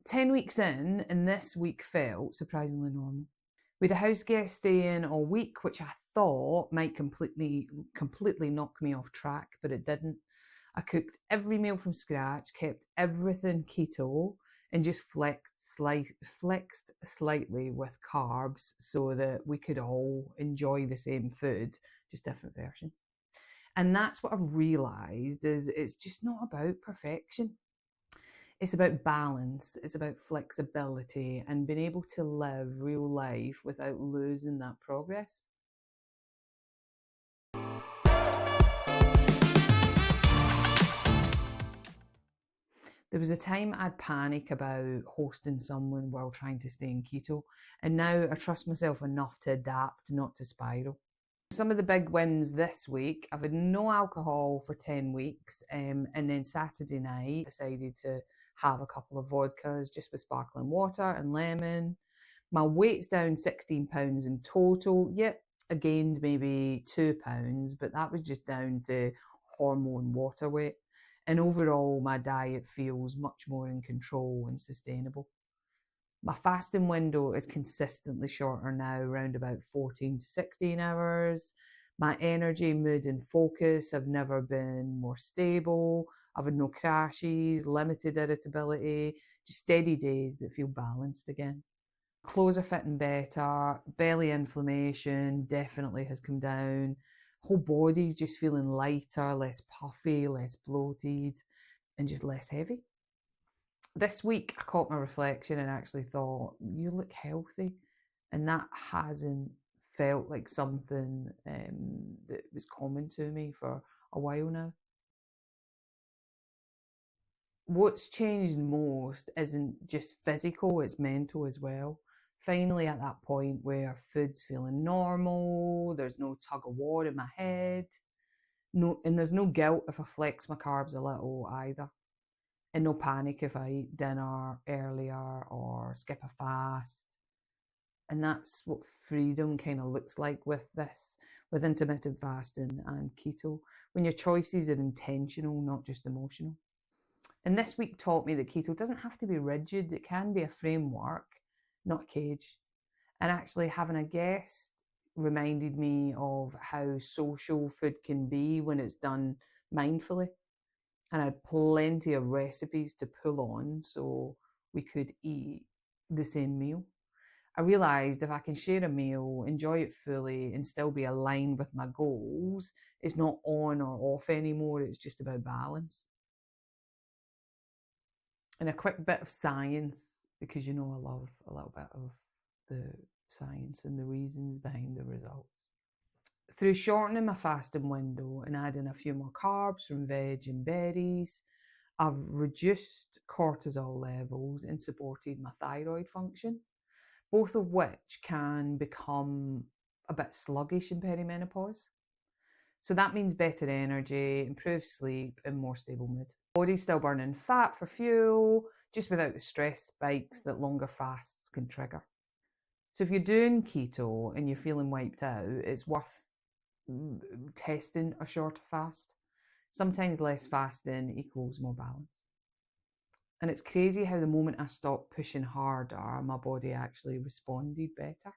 10 weeks in, and this week felt surprisingly normal. We had a house guest stay in all week, which I thought might completely knock me off track, but it didn't. I cooked every meal from scratch, kept everything keto, and just flexed slightly with carbs so that we could all enjoy the same food, just different versions. And that's what I've realised is it's just not about perfection. It's about balance, it's about flexibility and being able to live real life without losing that progress. There was a time I'd panic about hosting someone while trying to stay in keto, and now I trust myself enough to adapt, not to spiral. Some of the big wins this week: I've had no alcohol for 10 weeks, and then Saturday night I decided to have a couple of vodkas just with sparkling water and lemon. My weight's down 16 pounds in total. Yep, I gained maybe 2 pounds, but that was just down to hormone water weight. And overall, my diet feels much more in control and sustainable. My fasting window is consistently shorter now, around about 14 to 16 hours. My energy, mood, and focus have never been more stable. I've had no crashes, limited irritability, just steady days that feel balanced again. Clothes are fitting better, belly inflammation definitely has come down. Whole body's just feeling lighter, less puffy, less bloated, and just less heavy. This week I caught my reflection and actually thought, you look healthy. And that hasn't felt like something that was common to me for a while now. What's changed most isn't just physical, it's mental as well. Finally at that point where food's feeling normal, there's no tug of war in my head, and there's no guilt if I flex my carbs a little either. And no panic if I eat dinner earlier or skip a fast. And that's what freedom kind of looks like with intermittent fasting and keto, when your choices are intentional, not just emotional. And this week taught me that keto doesn't have to be rigid. It can be a framework, not a cage. And actually having a guest reminded me of how social food can be when it's done mindfully. And I had plenty of recipes to pull on so we could eat the same meal. I realised if I can share a meal, enjoy it fully, and still be aligned with my goals, it's not on or off anymore, it's just about balance. And a quick bit of science, because I love a little bit of the science and the reasons behind the results. Through shortening my fasting window and adding a few more carbs from veg and berries, I've reduced cortisol levels and supported my thyroid function, both of which can become a bit sluggish in perimenopause. So that means better energy, improved sleep, and more stable mood. Body's still burning fat for fuel, just without the stress spikes that longer fasts can trigger. So if you're doing keto and you're feeling wiped out, it's worth testing a shorter fast. Sometimes less fasting equals more balance. And it's crazy how the moment I stopped pushing harder, my body actually responded better.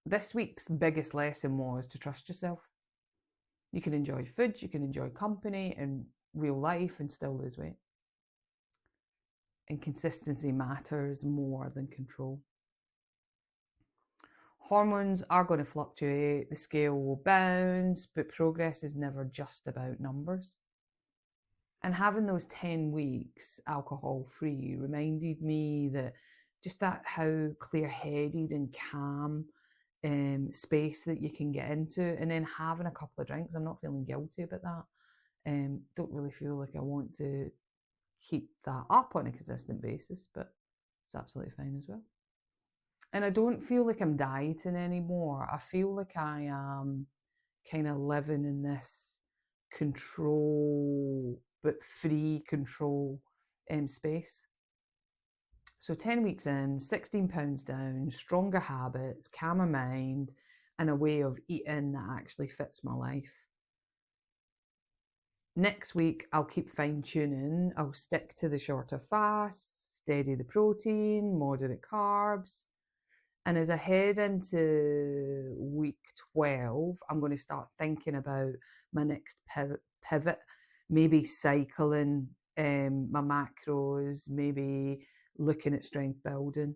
This week's biggest lesson was to trust yourself. You can enjoy food, you can enjoy company and real life and still lose weight. And consistency matters more than control. Hormones are going to fluctuate, the scale will bounce, but progress is never just about numbers. And having those 10 weeks alcohol free reminded me that just that how clear-headed and calm space that you can get into, and then having a couple of drinks, I'm not feeling guilty about that. Don't really feel like I want to keep that up on a consistent basis, but it's absolutely fine as well. And I don't feel like I'm dieting anymore. I feel like I am kind of living in this control, but free control space. So 10 weeks in, 16 pounds down, stronger habits, calmer mind, and a way of eating that actually fits my life. Next week, I'll keep fine tuning. I'll stick to the shorter fasts, steady the protein, moderate carbs. And as I head into week 12, I'm going to start thinking about my next pivot, maybe cycling my macros, maybe looking at strength building.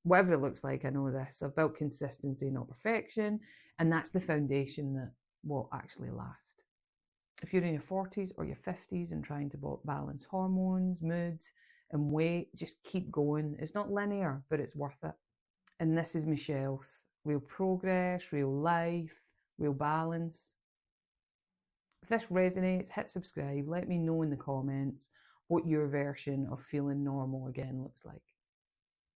Whatever it looks like, I know this. I've built consistency, not perfection. And that's the foundation that will actually last. If you're in your 40s or your 50s and trying to balance hormones, moods, and weight, just keep going. It's not linear, but it's worth it. And this is Michelle. Real progress, real life, real balance. If this resonates, hit subscribe. Let me know in the comments what your version of feeling normal again looks like.